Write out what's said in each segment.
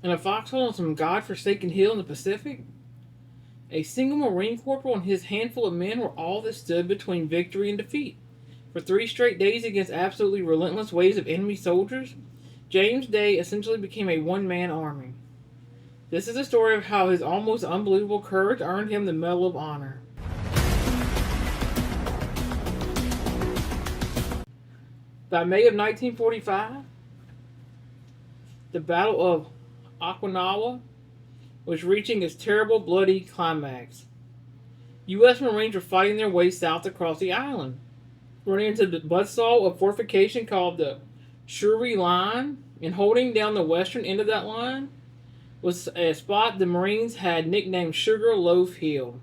in a foxhole on some god-forsaken hill in the Pacific? A single Marine corporal and his handful of men were all that stood between victory and defeat. For 3 straight days against absolutely relentless waves of enemy soldiers, James Day essentially became a one-man army. This is the story of how his almost unbelievable courage earned him the Medal of Honor. By May of 1945, the Battle of Okinawa was reaching its terrible, bloody climax. U.S. Marines were fighting their way south across the island, running into the buzzsaw of fortification called the Shuri Line, and holding down the western end of that line was a spot the Marines had nicknamed Sugar Loaf Hill.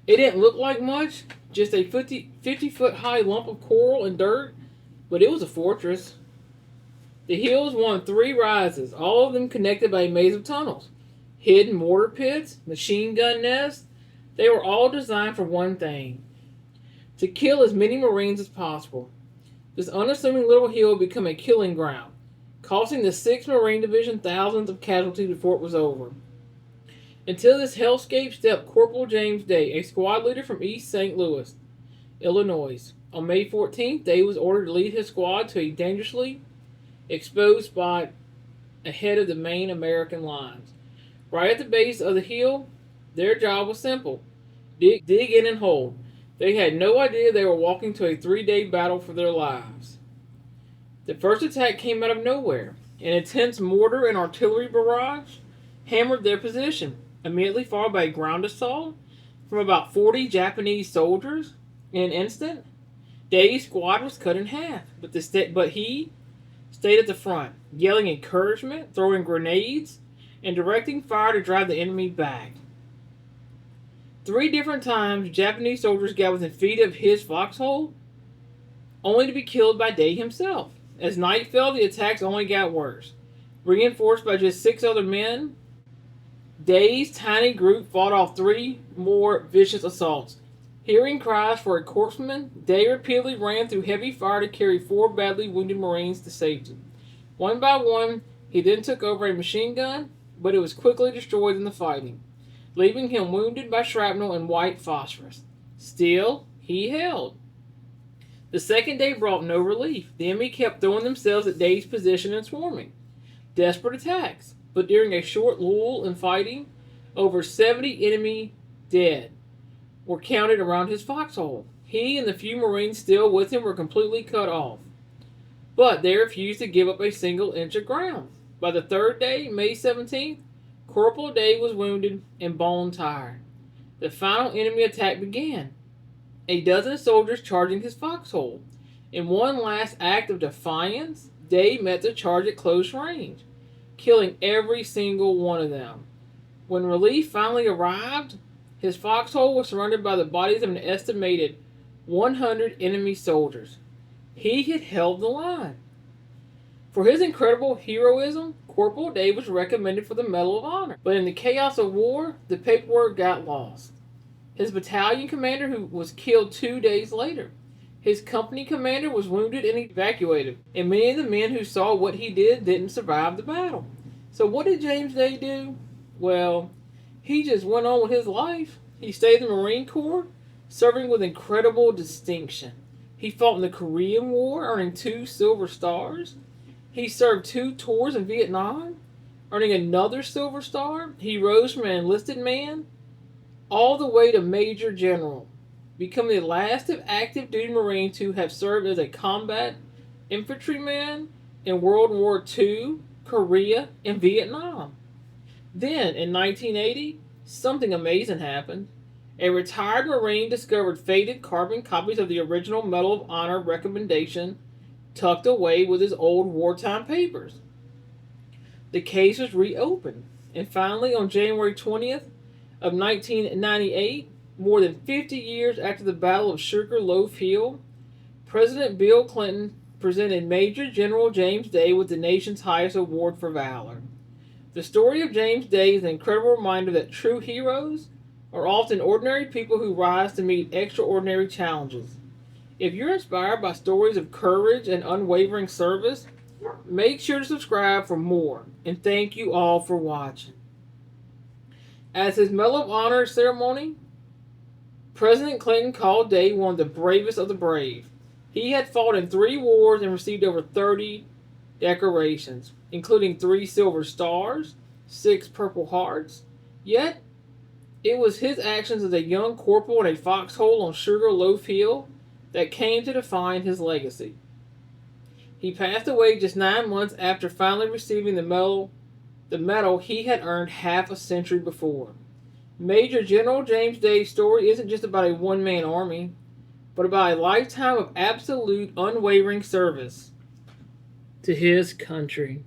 It didn't look like much, just a 50-foot high lump of coral and dirt, but it was a fortress. The hill was one of 3 rises, all of them connected by a maze of tunnels. Hidden mortar pits, machine gun nests, they were all designed for one thing: to kill as many Marines as possible. This unassuming little hill would become a killing ground, costing the 6th Marine Division thousands of casualties before it was over. Until this hellscape stepped Corporal James Day, a squad leader from East St. Louis, Illinois. On May 14th, Day was ordered to lead his squad to a dangerously exposed spot ahead of the main American lines. Right at the base of the hill, their job was simple: dig in and hold. They had no idea they were walking to a 3-day battle for their lives. The first attack came out of nowhere. An intense mortar and artillery barrage hammered their position, immediately followed by a ground assault from about 40 Japanese soldiers. In an instant, Day's squad was cut in half, but he stayed at the front, yelling encouragement, throwing grenades, and directing fire to drive the enemy back. 3 different times, Japanese soldiers got within feet of his foxhole, only to be killed by Day himself. As night fell, the attacks only got worse. Reinforced by just 6 other men, Day's tiny group fought off 3 more vicious assaults. Hearing cries for a corpsman, Day repeatedly ran through heavy fire to carry 4 badly wounded Marines to safety. One by one, he then took over a machine gun, but it was quickly destroyed in the fighting, leaving him wounded by shrapnel and white phosphorus. Still, he held. The second day brought no relief. The enemy kept throwing themselves at Day's position and swarming. Desperate attacks, but during a short lull in fighting, over 70 enemy dead were counted around his foxhole. He and the few Marines still with him were completely cut off. But they refused to give up a single inch of ground. By the 3rd day, May 17th, Corporal Day was wounded and bone-tired. The final enemy attack began. A dozen soldiers charging his foxhole. In one last act of defiance, Day met the charge at close range, killing every single one of them. When relief finally arrived, his foxhole was surrounded by the bodies of an estimated 100 enemy soldiers. He had held the line. For his incredible heroism, Corporal Day was recommended for the Medal of Honor. But in the chaos of war, the paperwork got lost. His battalion commander, who was killed 2 days later. His company commander was wounded and evacuated. And many of the men who saw what he did didn't survive the battle. So what did James Day do? Well, he just went on with his life. He stayed in the Marine Corps, serving with incredible distinction. He fought in the Korean War, earning 2 Silver Stars. He served 2 tours in Vietnam, earning another Silver Star. He rose from an enlisted man all the way to Major General, becoming the last of active duty Marines who have served as a combat infantryman in World War II, Korea, and Vietnam. Then, in 1980, something amazing happened. A retired Marine discovered faded carbon copies of the original Medal of Honor recommendation tucked away with his old wartime papers. The case was reopened, and finally, on January 20th of 1998, more than 50 years after the Battle of Sugar Loaf Hill, President Bill Clinton presented Major General James Day with the nation's highest award for valor. The story of James Day is an incredible reminder that true heroes are often ordinary people who rise to meet extraordinary challenges. If you're inspired by stories of courage and unwavering service, Make sure to subscribe for more, and thank you all for watching. As his Medal of Honor ceremony, President Clinton called Dave one of the bravest of the brave. He had fought in 3 wars and received over 30 decorations, including 3 Silver Stars, 6 Purple Hearts. Yet, it was his actions as a young corporal in a foxhole on Sugar Loaf Hill that came to define his legacy. He passed away just 9 months after finally receiving the medal he had earned half a century before. Major General James Dave's story isn't just about a one-man army, but about a lifetime of absolute unwavering service to his country.